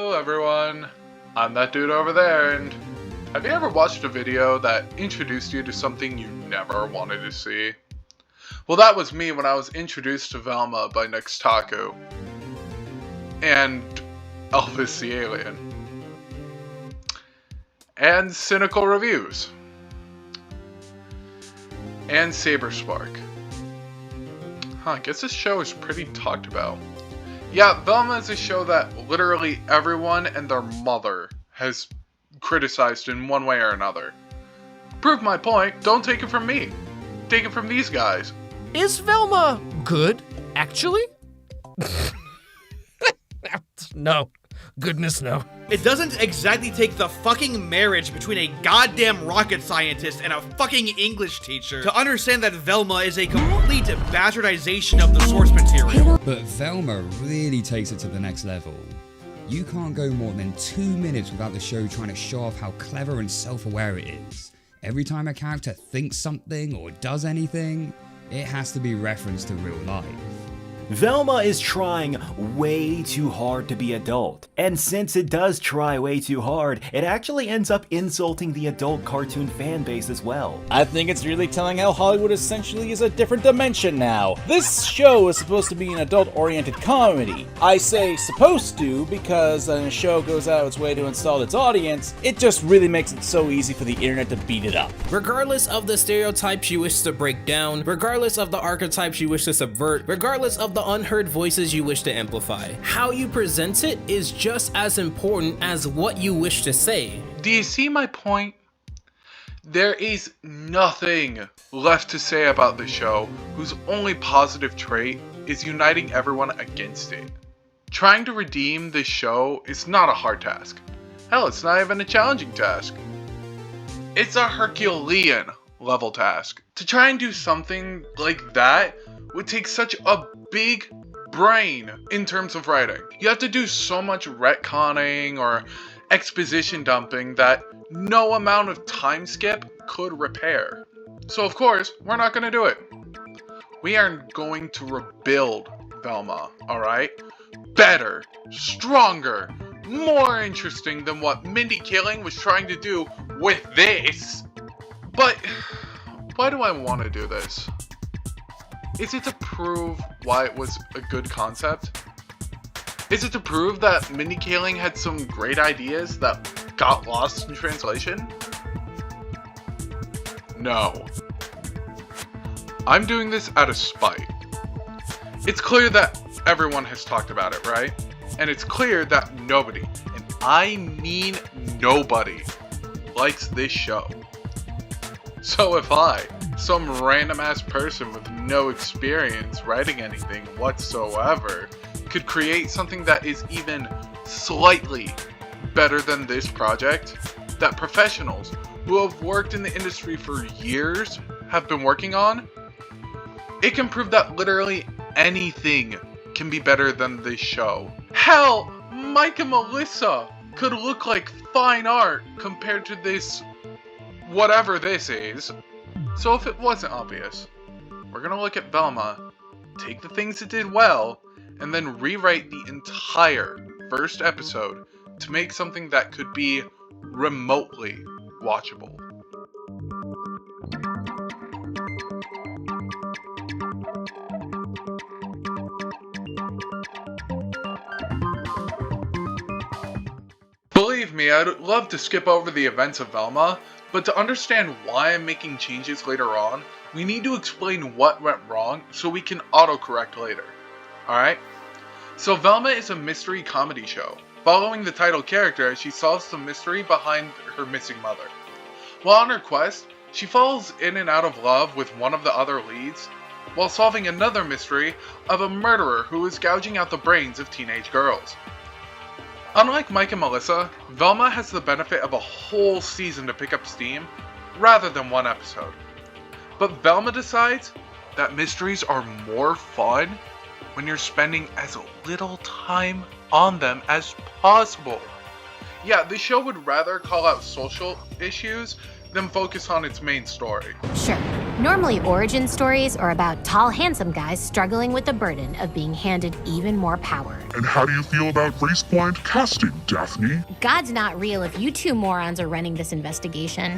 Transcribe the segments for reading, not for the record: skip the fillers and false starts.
Hello everyone, I'm that dude over there, and have you ever watched a video that introduced you to something you never wanted to see? Well, that was me when I was introduced to Velma by Nextaku and Elvis the Alien and Cynical Reviews and Saberspark. I guess this show is pretty talked about. Yeah, Velma is a show that literally everyone and their mother has criticized in one way or another. Prove my point, don't take it from me. Take it from these guys. Is Velma good, actually? No. Goodness, no. It doesn't exactly take the fucking marriage between a goddamn rocket scientist and a fucking English teacher to understand that Velma is a complete bastardization of the source material. But Velma really takes it to the next level. You can't go more than 2 minutes without the show trying to show off how clever and self-aware it is. Every time a character thinks something or does anything, it has to be referenced to real life. Velma is trying way too hard to be adult, and since it does try way too hard, it actually ends up insulting the adult cartoon fan base as well. I think it's really telling how Hollywood essentially is a different dimension now. This show is supposed to be an adult-oriented comedy. I say supposed to because when a show goes out of its way to insult its audience, it just really makes it so easy for the internet to beat it up. Regardless of the stereotypes you wish to break down, regardless of the archetypes you wish to subvert, regardless of the unheard voices you wish to amplify, how you present it is just as important as what you wish to say. Do you see my point? There is nothing left to say about the show whose only positive trait is uniting everyone against it. Trying to redeem this show is not a hard task. Hell, it's not even a challenging task. It's a Herculean level task. To try and do something like that would take such a big brain in terms of writing. You have to do so much retconning or exposition dumping that no amount of time skip could repair. So of course, we're not going to do it. We are going to rebuild Velma, alright? Better, stronger, more interesting than what Mindy Kaling was trying to do with this. But why do I want to do this? Is it to prove why it was a good concept? Is it to prove that Mindy Kaling had some great ideas that got lost in translation? No. I'm doing this out of spite. It's clear that everyone has talked about it, right? And it's clear that nobody, and I mean nobody, likes this show. So if I, some random ass person with no experience writing anything whatsoever, could create something that is even slightly better than this project, that professionals who have worked in the industry for years have been working on, it can prove that literally anything can be better than this show. Hell, Mike and Melissa could look like fine art compared to this whatever this is. So if it wasn't obvious, we're gonna look at Velma, take the things it did well, and then rewrite the entire first episode to make something that could be remotely watchable. Believe me, I'd love to skip over the events of Velma, but to understand why I'm making changes later on, we need to explain what went wrong so we can autocorrect later. Alright? So Velma is a mystery comedy show, following the title character as she solves the mystery behind her missing mother. While on her quest, she falls in and out of love with one of the other leads, while solving another mystery of a murderer who is gouging out the brains of teenage girls. Unlike Mike and Melissa, Velma has the benefit of a whole season to pick up steam, rather than one episode. But Velma decides that mysteries are more fun when you're spending as little time on them as possible. Yeah, the show would rather call out social issues than focus on its main story. Sure. Normally, origin stories are about tall, handsome guys struggling with the burden of being handed even more power. And how do you feel about race-blind casting, Daphne? God's not real if you two morons are running this investigation.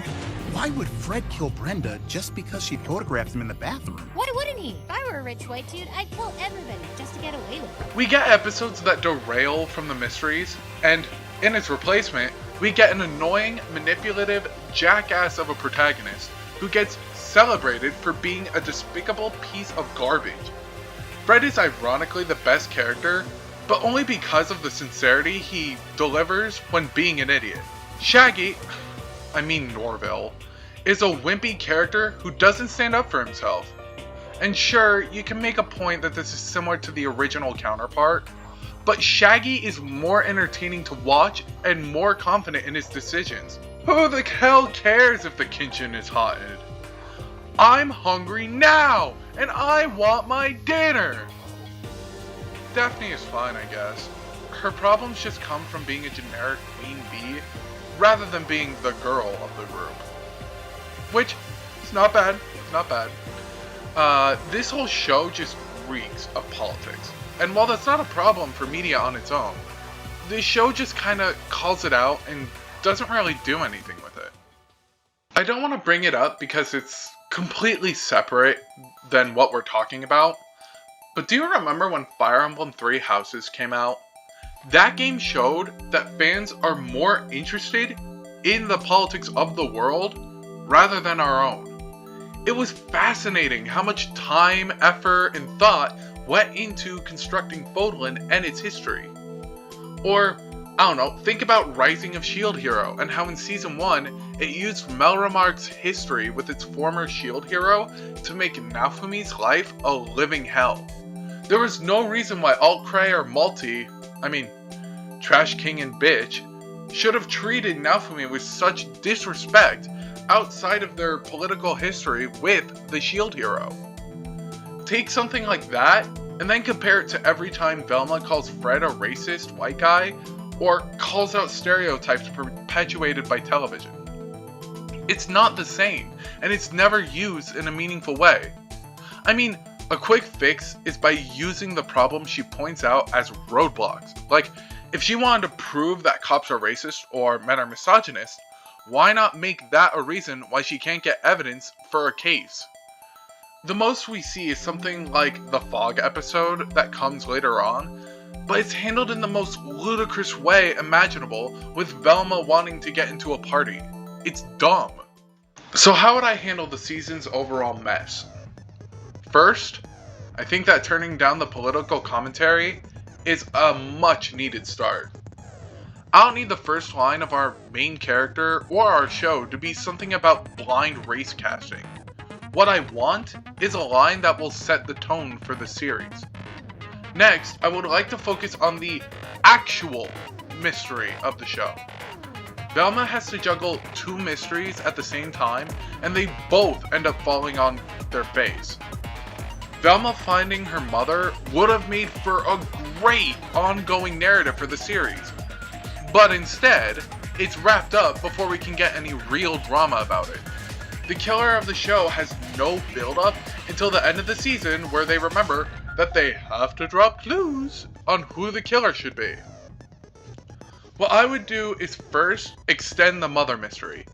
Why would Fred kill Brenda just because she photographed him in the bathroom? Why wouldn't he? If I were a rich white dude, I'd kill everybody just to get away with it. We get episodes that derail from the mysteries, and in its replacement, we get an annoying, manipulative jackass of a protagonist who gets celebrated for being a despicable piece of garbage. Fred is ironically the best character, but only because of the sincerity he delivers when being an idiot. Shaggy, Norville, is a wimpy character who doesn't stand up for himself. And sure, you can make a point that this is similar to the original counterpart, but Shaggy is more entertaining to watch and more confident in his decisions. Who the hell cares if the kitchen is haunted? I'm hungry now, and I want my dinner! Daphne is fine, I guess. Her problems just come from being a generic queen bee, rather than being the girl of the group. Which, is not bad, this whole show just reeks of politics. And while that's not a problem for media on its own, this show just kinda calls it out and doesn't really do anything with it. I don't want to bring it up because it's completely separate than what we're talking about, but do you remember when Fire Emblem 3 Houses came out? That game showed that fans are more interested in the politics of the world rather than our own. It was fascinating how much time, effort, and thought went into constructing Fodlan and its history. Or, think about Rising of Shield Hero and how in Season 1, it used Melromark's history with its former Shield Hero to make Naofumi's life a living hell. There was no reason why Altcray or Trash King and Bitch, should have treated Naofumi with such disrespect outside of their political history with the Shield Hero. Take something like that, and then compare it to every time Velma calls Fred a racist white guy, or calls out stereotypes perpetuated by television. It's not the same, and it's never used in a meaningful way. A quick fix is by using the problems she points out as roadblocks. Like, if she wanted to prove that cops are racist or men are misogynist, why not make that a reason why she can't get evidence for a case? The most we see is something like the Fog episode that comes later on, but it's handled in the most ludicrous way imaginable, with Velma wanting to get into a party. It's dumb. So how would I handle the season's overall mess? First, I think that turning down the political commentary is a much needed start. I don't need the first line of our main character or our show to be something about blind race casting. What I want is a line that will set the tone for the series. Next, I would like to focus on the actual mystery of the show. Velma has to juggle two mysteries at the same time, and they both end up falling on their face. Velma finding her mother would have made for a great ongoing narrative for the series, but instead, it's wrapped up before we can get any real drama about it. The killer of the show has no build-up until the end of the season, where they remember that they have to drop clues on who the killer should be. What I would do is first extend the mother mystery.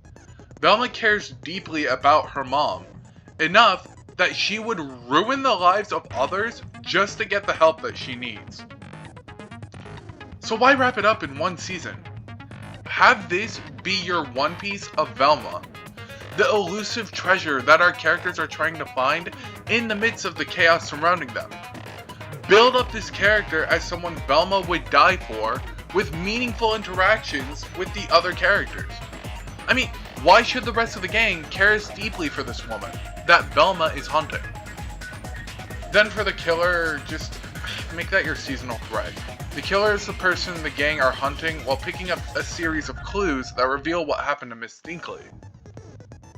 Velma cares deeply about her mom, enough that she would ruin the lives of others just to get the help that she needs. So why wrap it up in one season? Have this be your One Piece of Velma, the elusive treasure that our characters are trying to find in the midst of the chaos surrounding them. Build up this character as someone Velma would die for, with meaningful interactions with the other characters. Why should the rest of the gang care as deeply for this woman that Velma is hunting? Then for the killer, just make that your seasonal thread. The killer is the person the gang are hunting while picking up a series of clues that reveal what happened to Miss Dinkley.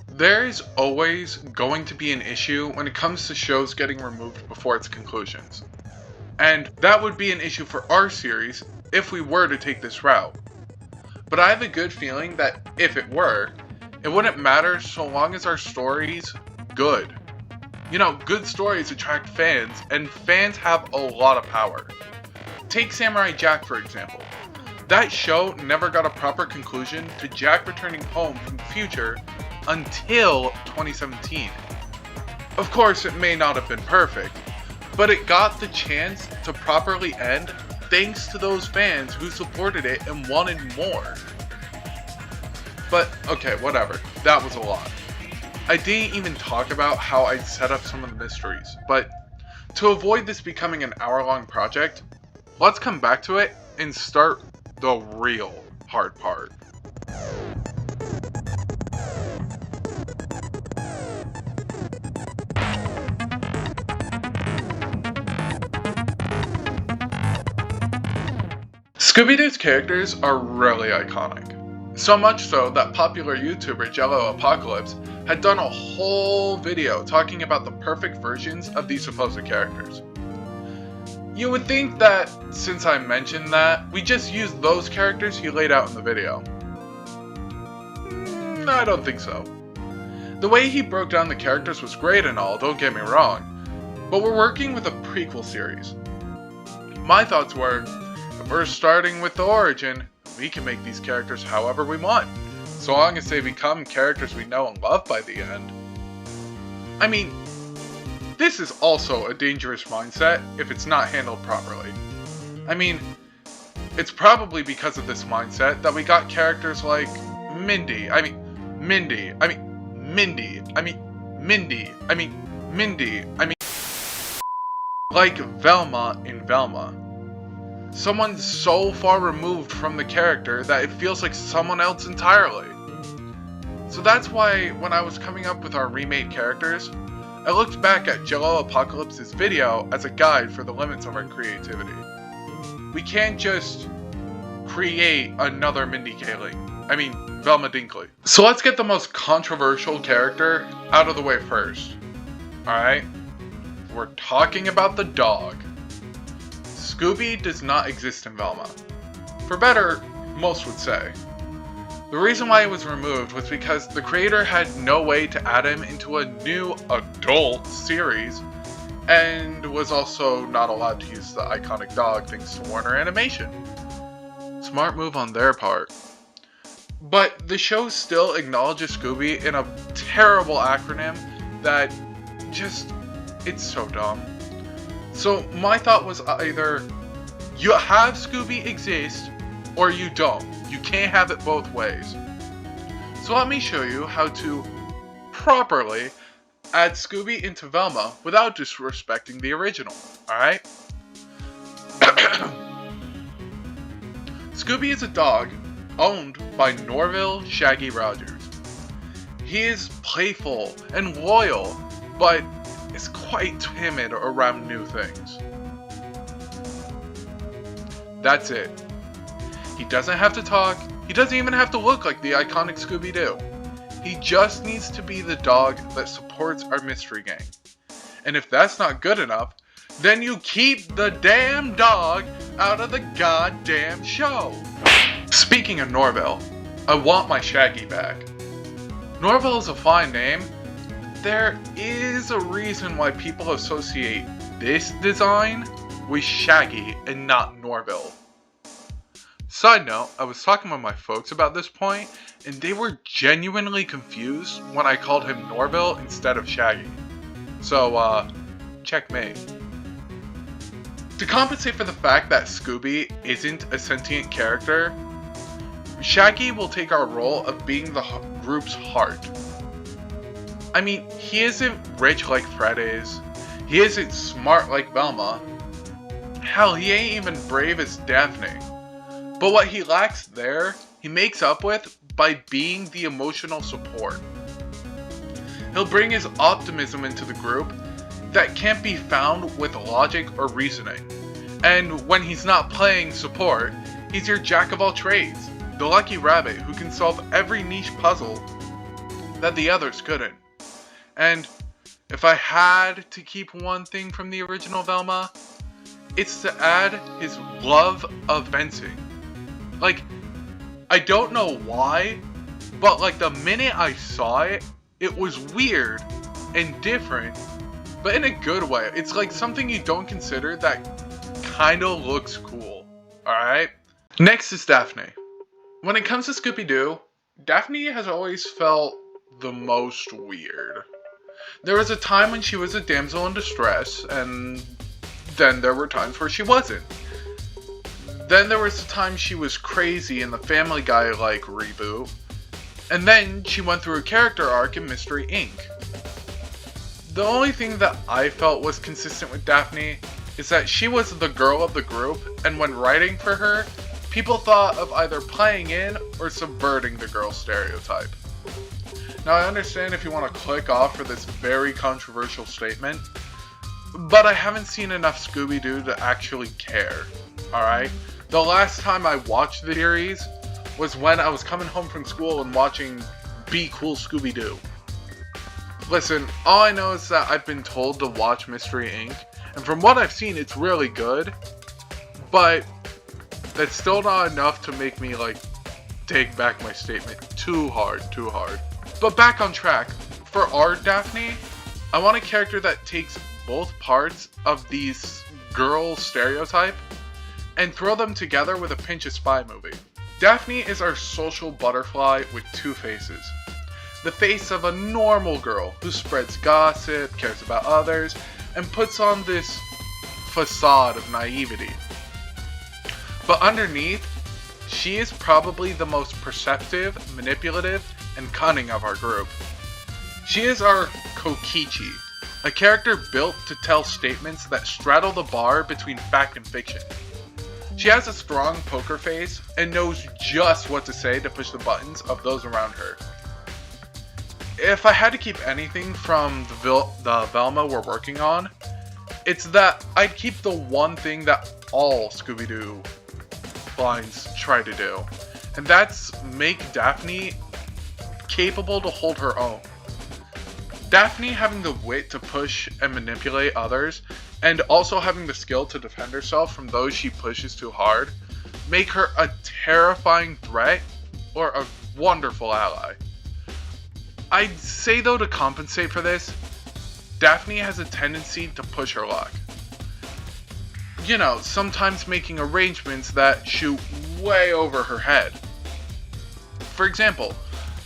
There is always going to be an issue when it comes to shows getting removed before its conclusions. And that would be an issue for our series if we were to take this route. But I have a good feeling that if it were, it wouldn't matter so long as our stories good. You know, good stories attract fans, and fans have a lot of power. Take Samurai Jack, for example. That show never got a proper conclusion to Jack returning home from the future until 2017. Of course, it may not have been perfect, but it got the chance to properly end thanks to those fans who supported it and wanted more. But, okay, whatever. That was a lot. I didn't even talk about how I'd set up some of the mysteries, but to avoid this becoming an hour-long project, let's come back to it and start the real hard part. Scooby-Doo's characters are really iconic. So much so that popular YouTuber Jello Apocalypse had done a whole video talking about the perfect versions of these supposed characters. You would think that, since I mentioned that, we just used those characters he laid out in the video. I don't think so. The way he broke down the characters was great and all, don't get me wrong, but we're working with a prequel series. My thoughts were, if we're starting with the origin, we can make these characters however we want, so long as they become characters we know and love by the end. I mean, this is also a dangerous mindset if it's not handled properly. I mean, it's probably because of this mindset that we got characters like Mindy, like Velma in Velma. Someone so far removed from the character that it feels like someone else entirely. So that's why when I was coming up with our remade characters, I looked back at Jello Apocalypse's video as a guide for the limits of our creativity. We can't just create another Mindy Velma Dinkley. So let's get the most controversial character out of the way first. Alright? We're talking about the dog. Scooby does not exist in Velma. For better, most would say. The reason why it was removed was because the creator had no way to add him into a new adult series, and was also not allowed to use the iconic dog thanks to Warner Animation. Smart move on their part. But the show still acknowledges Scooby in a terrible acronym that it's so dumb. So my thought was either you have Scooby exist or you don't. You can't have it both ways. So let me show you how to properly add Scooby into Velma without disrespecting the original, alright? Scooby is a dog owned by Norville Shaggy Rogers. He is playful and loyal, but is quite timid around new things. That's it. He doesn't have to talk, he doesn't even have to look like the iconic Scooby-Doo. He just needs to be the dog that supports our mystery gang. And if that's not good enough, then you keep the damn dog out of the goddamn show. Speaking of Norville, I want my Shaggy back. Norville is a fine name. There is a reason why people associate this design with Shaggy and not Norville. Side note, I was talking with my folks about this point, and they were genuinely confused when I called him Norville instead of Shaggy. So, checkmate. To compensate for the fact that Scooby isn't a sentient character, Shaggy will take our role of being the group's heart. I mean, he isn't rich like Fred is, he isn't smart like Velma, hell, he ain't even brave as Daphne. But what he lacks there, he makes up with by being the emotional support. He'll bring his optimism into the group that can't be found with logic or reasoning. And when he's not playing support, he's your jack of all trades, the lucky rabbit who can solve every niche puzzle that the others couldn't. And if I had to keep one thing from the original Velma, it's to add his love of fencing. Like, I don't know why, but like the minute I saw it, it was weird and different, but in a good way. It's like something you don't consider that kinda looks cool, alright? Next is Daphne. When it comes to Scooby-Doo, Daphne has always felt the most weird. There was a time when she was a damsel in distress, and then there were times where she wasn't. Then there was the time she was crazy in the Family Guy-like reboot, and then she went through a character arc in Mystery Inc. The only thing that I felt was consistent with Daphne is that she was the girl of the group, and when writing for her, people thought of either playing in or subverting the girl stereotype. Now I understand if you want to click off for this very controversial statement, but I haven't seen enough Scooby-Doo to actually care, alright? The last time I watched the series was when I was coming home from school and watching Be Cool Scooby-Doo. Listen, all I know is that I've been told to watch Mystery Inc., and from what I've seen, it's really good, but that's still not enough to make me, like, take back my statement too hard. But back on track, for our Daphne, I want a character that takes both parts of these girl stereotype and throw them together with a pinch of spy movie. Daphne is our social butterfly with two faces. The face of a normal girl who spreads gossip, cares about others, and puts on this facade of naivety. But underneath, she is probably the most perceptive, manipulative, and cunning of our group. She is our Kokichi, a character built to tell statements that straddle the bar between fact and fiction. She has a strong poker face and knows just what to say to push the buttons of those around her. If I had to keep anything from the Velma we're working on, it's that I'd keep the one thing that all Scooby-Doo lines try to do, and that's make Daphne capable to hold her own. Daphne having the wit to push and manipulate others, and also having the skill to defend herself from those she pushes too hard, make her a terrifying threat or a wonderful ally. I'd say though, to compensate for this, Daphne has a tendency to push her luck. You know, sometimes making arrangements that shoot way over her head. For example,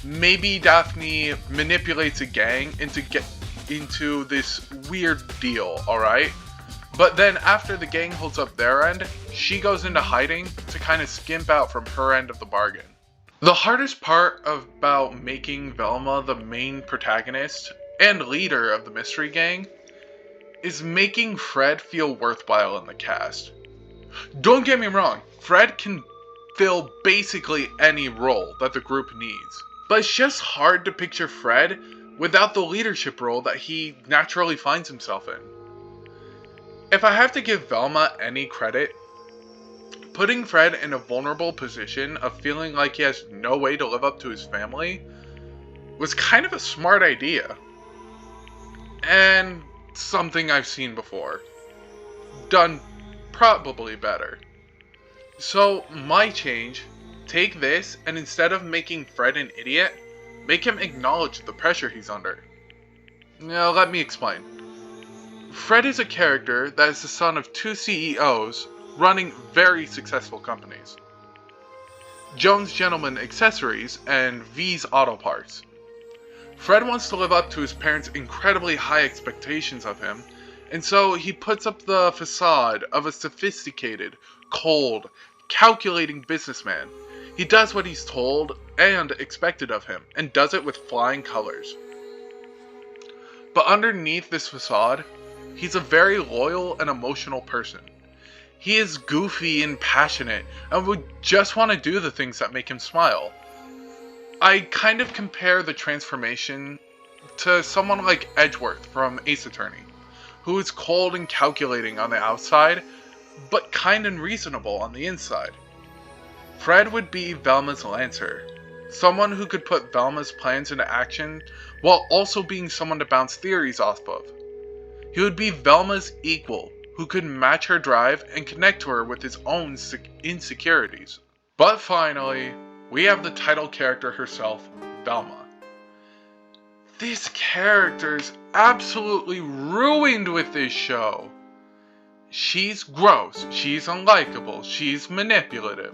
maybe Daphne manipulates a gang into this weird deal, alright? But then after the gang holds up their end, she goes into hiding to kind of skimp out from her end of the bargain. The hardest part about making Velma the main protagonist and leader of the mystery gang is making Fred feel worthwhile in the cast. Don't get me wrong, Fred can fill basically any role that the group needs, but it's just hard to picture Fred without the leadership role that he naturally finds himself in. If I have to give Velma any credit, putting Fred in a vulnerable position of feeling like he has no way to live up to his family was kind of a smart idea. And something I've seen before. Done probably better. So, my change, take this and instead of making Fred an idiot, make him acknowledge the pressure he's under. Now, let me explain. Fred is a character that is the son of two CEOs running very successful companies. Jones Gentleman Accessories and V's Auto Parts. Fred wants to live up to his parents' incredibly high expectations of him, and so he puts up the facade of a sophisticated, cold, calculating businessman. He does what he's told and expected of him, and does it with flying colors. But underneath this facade, he's a very loyal and emotional person. He is goofy and passionate, and would just want to do the things that make him smile. I kind of compare the transformation to someone like Edgeworth from Ace Attorney, who is cold and calculating on the outside, but kind and reasonable on the inside. Fred would be Velma's Lancer, someone who could put Velma's plans into action while also being someone to bounce theories off of. He would be Velma's equal, who could match her drive and connect to her with his own insecurities. But finally, we have the title character herself, Velma. This character's absolutely ruined with this show. She's gross, she's unlikable, she's manipulative,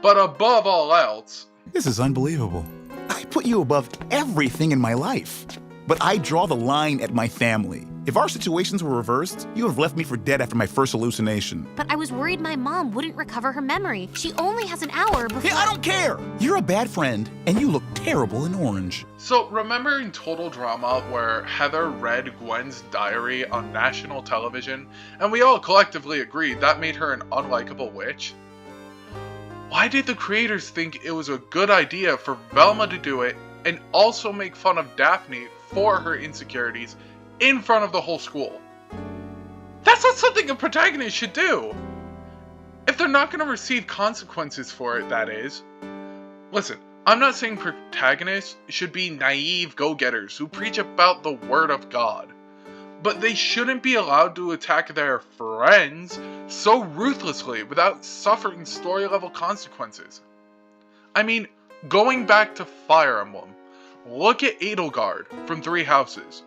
but above all else... This is unbelievable. I put you above everything in my life. But I draw the line at my family. If our situations were reversed, you would have left me for dead after my first hallucination. But I was worried my mom wouldn't recover her memory. She only has an hour before... Hey, I don't care! You're a bad friend, and you look terrible in orange. So, remember in Total Drama where Heather read Gwen's diary on national television, and we all collectively agreed that made her an unlikable witch? Why did the creators think it was a good idea for Velma to do it and also make fun of Daphne for her insecurities in front of the whole school? That's not something a protagonist should do! If they're not going to receive consequences for it, that is. Listen, I'm not saying protagonists should be naive go-getters who preach about the word of God, but they shouldn't be allowed to attack their friends so ruthlessly without suffering story-level consequences. I mean, going back to Fire Emblem, look at Edelgard from Three Houses.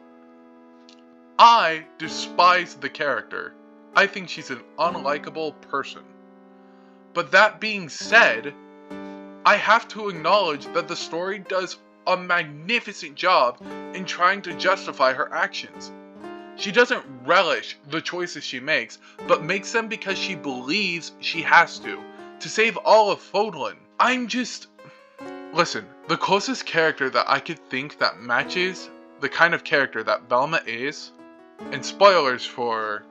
I despise the character. I think she's an unlikable person. But that being said, I have to acknowledge that the story does a magnificent job in trying to justify her actions. She doesn't relish the choices she makes, but makes them because she believes she has to save all of Fodlan. Listen, the closest character that I could think that matches the kind of character that Velma is, and spoilers for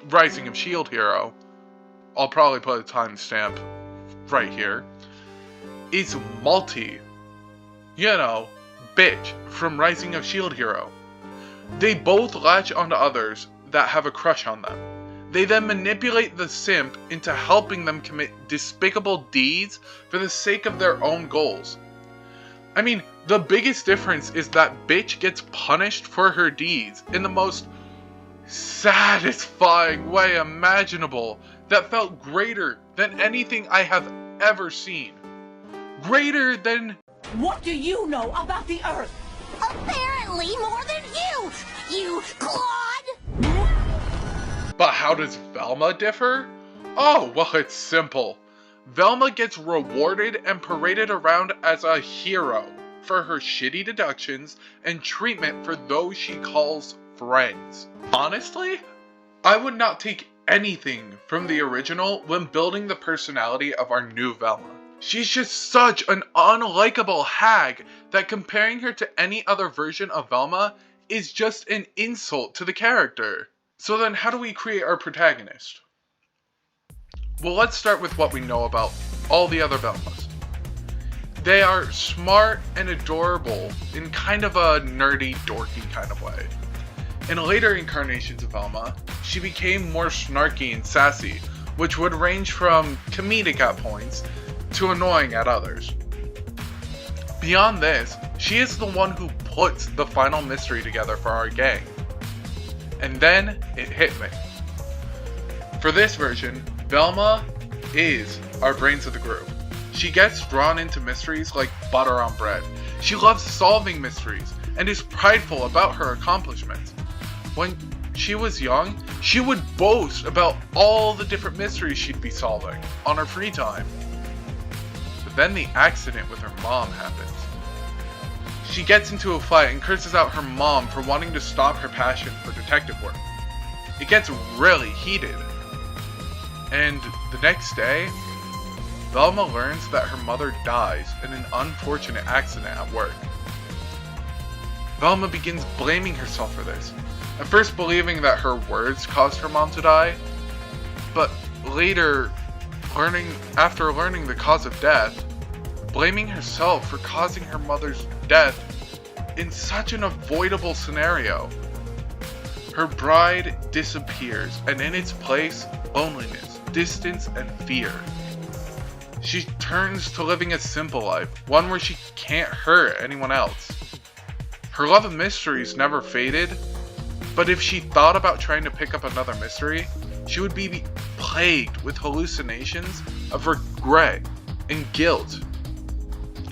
Rising of S.H.I.E.L.D. Hero, I'll probably put a timestamp right here, is Malty. You know, bitch from Rising of S.H.I.E.L.D. Hero. They both latch onto others that have a crush on them. They then manipulate the simp into helping them commit despicable deeds for the sake of their own goals. I mean, the biggest difference is that bitch gets punished for her deeds in the most satisfying way imaginable that felt greater than anything I have ever seen. Greater than... What do you know about the Earth? Apparently more than you clod! But how does Velma differ? Oh, well, it's simple. Velma gets rewarded and paraded around as a hero for her shitty deductions and treatment for those she calls friends. Honestly, I would not take anything from the original when building the personality of our new Velma. She's just such an unlikable hag that comparing her to any other version of Velma is just an insult to the character. So then how do we create our protagonist? Well, let's start with what we know about all the other Velmas. They are smart and adorable in kind of a nerdy, dorky kind of way. In later incarnations of Velma, she became more snarky and sassy, which would range from comedic at points to annoying at others. Beyond this, she is the one who puts the final mystery together for our gang. And then it hit me. For this version, Velma is our brains of the group. She gets drawn into mysteries like butter on bread. She loves solving mysteries and is prideful about her accomplishments. When she was young, she would boast about all the different mysteries she'd be solving on her free time. But then the accident with her mom happens. She gets into a fight and curses out her mom for wanting to stop her passion for detective work. It gets really heated. And the next day, Velma learns that her mother dies in an unfortunate accident at work. Velma begins blaming herself for this, at first believing that her words caused her mom to die, but later, after learning the cause of death, blaming herself for causing her mother's death in such an avoidable scenario. Her bride disappears, and in its place, loneliness, distance, and fear. She turns to living a simple life, one where she can't hurt anyone else. Her love of mysteries never faded, but if she thought about trying to pick up another mystery, she would be plagued with hallucinations of regret and guilt.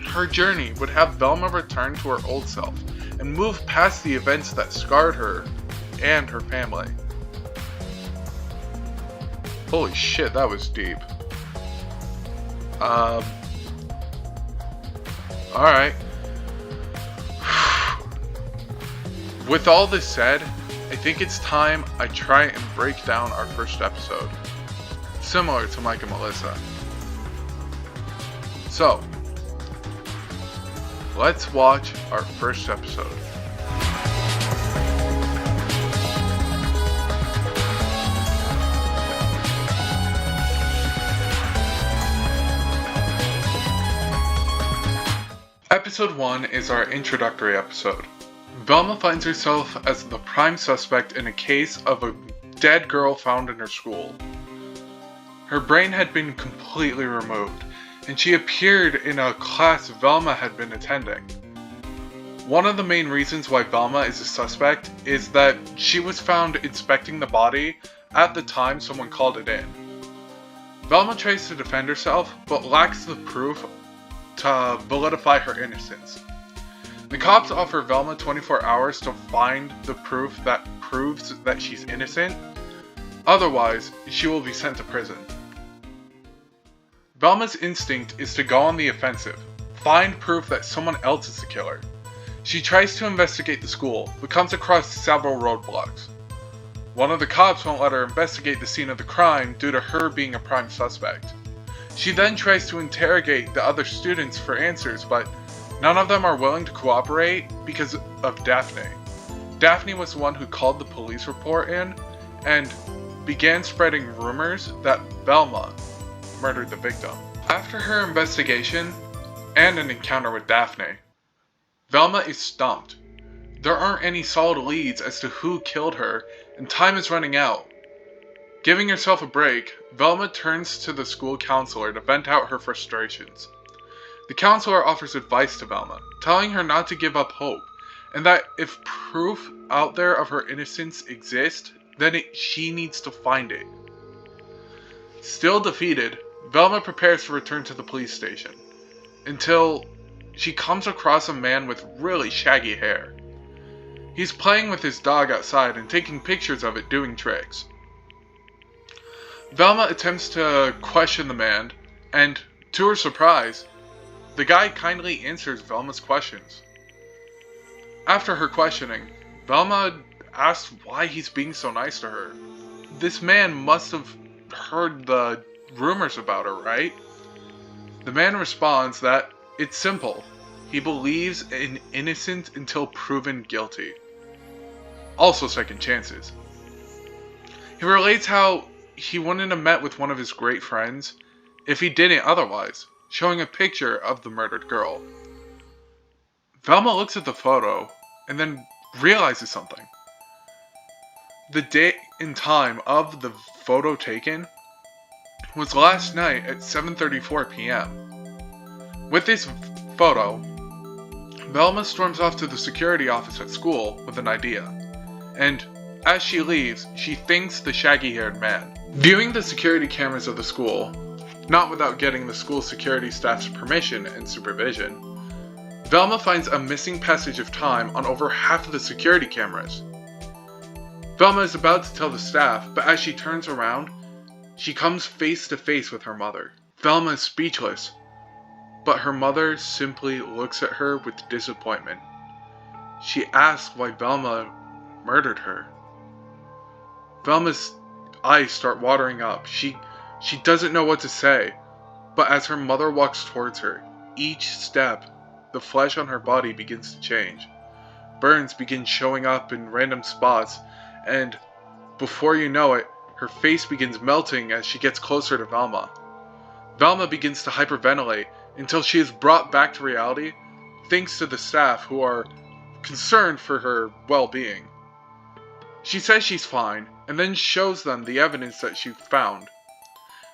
Her journey would have Velma return to her old self, and move past the events that scarred her and her family. Holy shit, that was deep. Alright. With all this said, I think it's time I try and break down our first episode. Similar to Mike and Melissa. So, let's watch our first episode. Episode 1 is our introductory episode. Velma finds herself as the prime suspect in a case of a dead girl found in her school. Her brain had been completely removed, and she appeared in a class Velma had been attending. One of the main reasons why Velma is a suspect is that she was found inspecting the body at the time someone called it in. Velma tries to defend herself, but lacks the proof to validify her innocence. The cops offer Velma 24 hours to find the proof that proves that she's innocent, otherwise she will be sent to prison. Velma's instinct is to go on the offensive, find proof that someone else is the killer. She tries to investigate the school, but comes across several roadblocks. One of the cops won't let her investigate the scene of the crime due to her being a prime suspect. She then tries to interrogate the other students for answers, but none of them are willing to cooperate because of Daphne. Daphne was the one who called the police report in and began spreading rumors that Velma murdered the victim. After her investigation and an encounter with Daphne, Velma is stumped. There aren't any solid leads as to who killed her, and time is running out. Giving herself a break, Velma turns to the school counselor to vent out her frustrations. The counselor offers advice to Velma, telling her not to give up hope, and that if proof out there of her innocence exists, then she needs to find it. Still defeated, Velma prepares to return to the police station, until she comes across a man with really shaggy hair. He's playing with his dog outside and taking pictures of it doing tricks. Velma attempts to question the man, and to her surprise, the guy kindly answers Velma's questions. After her questioning, Velma asks why he's being so nice to her. This man must have heard the rumors about her, right? The man responds that it's simple. He believes in innocent until proven guilty. Also second chances. He relates how he wouldn't have met with one of his great friends if he didn't otherwise, showing a picture of the murdered girl. Velma looks at the photo and then realizes something. The date and time of the photo taken was last night at 7:34 p.m. With this photo, Velma storms off to the security office at school with an idea, and as she leaves, she thanks the shaggy-haired man. Viewing the security cameras of the school, not without getting the school security staff's permission and supervision, Velma finds a missing passage of time on over half of the security cameras. Velma is about to tell the staff, but as she turns around, she comes face to face with her mother. Velma is speechless, but her mother simply looks at her with disappointment. She asks why Velma murdered her. Velma's eyes start watering up. She doesn't know what to say, but as her mother walks towards her, each step, the flesh on her body begins to change. Burns begin showing up in random spots, and before you know it, her face begins melting as she gets closer to Velma. Velma begins to hyperventilate until she is brought back to reality, thanks to the staff who are concerned for her well-being. She says she's fine, and then shows them the evidence that she found.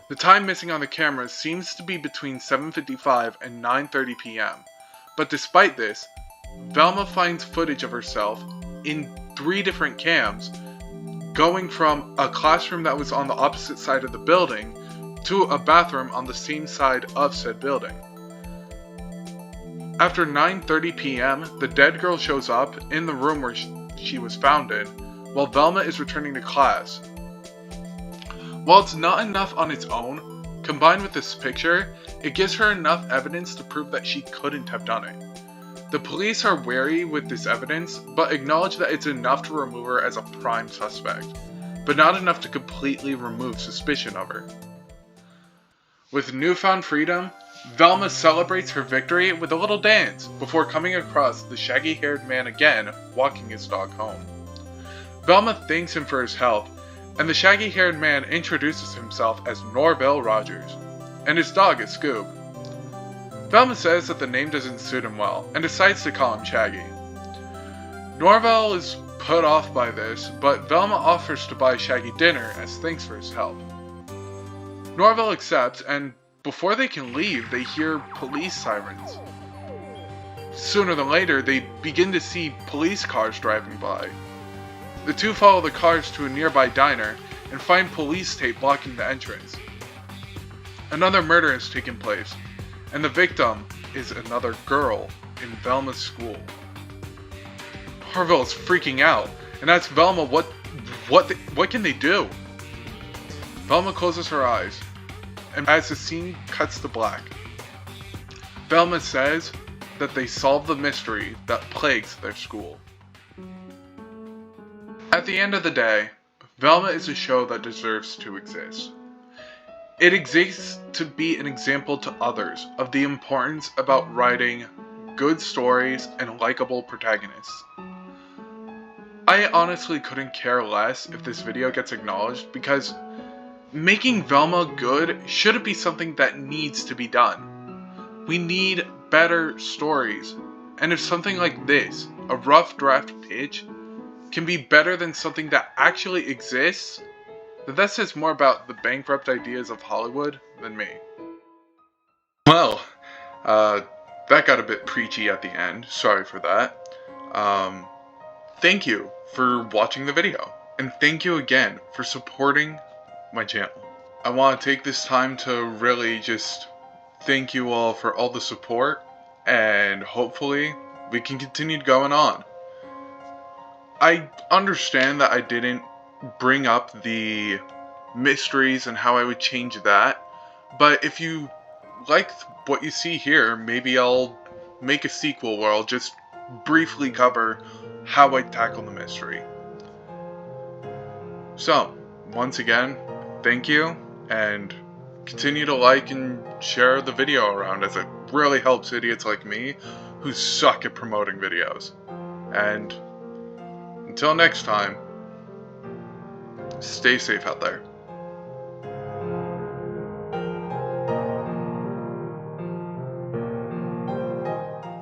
The time missing on the cameras seems to be between 7:55 and 9:30 p.m., but despite this, Velma finds footage of herself in 3 different cams, going from a classroom that was on the opposite side of the building to a bathroom on the same side of said building. After 9:30 p.m., the dead girl shows up in the room where she was found in, while Velma is returning to class. While it's not enough on its own, combined with this picture, it gives her enough evidence to prove that she couldn't have done it. The police are wary with this evidence, but acknowledge that it's enough to remove her as a prime suspect, but not enough to completely remove suspicion of her. With newfound freedom, Velma celebrates her victory with a little dance before coming across the shaggy-haired man again walking his dog home. Velma thanks him for his help, and the shaggy-haired man introduces himself as Norvell Rogers, and his dog is Scoob. Velma says that the name doesn't suit him well, and decides to call him Shaggy. Norvell is put off by this, but Velma offers to buy Shaggy dinner as thanks for his help. Norvell accepts, and before they can leave, they hear police sirens. Sooner than later, they begin to see police cars driving by. The two follow the cars to a nearby diner and find police tape blocking the entrance. Another murder has taken place, and the victim is another girl in Velma's school. Norvell is freaking out and asks Velma what can they do? Velma closes her eyes, and as the scene cuts to black, Velma says that they solved the mystery that plagues their school. At the end of the day, Velma is a show that deserves to exist. It exists to be an example to others of the importance about writing good stories and likable protagonists. I honestly couldn't care less if this video gets acknowledged, because making Velma good shouldn't be something that needs to be done. We need better stories, and if something like this, a rough draft pitch, can be better than something that actually exists, then that says more about the bankrupt ideas of Hollywood than me. Well, that got a bit preachy at the end, sorry for that. Thank you for watching the video, and thank you again for supporting my channel. I want to take this time to really just thank you all for all the support, and hopefully we can continue going on. I understand that I didn't bring up the mysteries and how I would change that, but if you like what you see here, maybe I'll make a sequel where I'll just briefly cover how I tackle the mystery. So, once again, thank you, and continue to like and share the video around, as it really helps idiots like me who suck at promoting videos. And until next time, stay safe out there.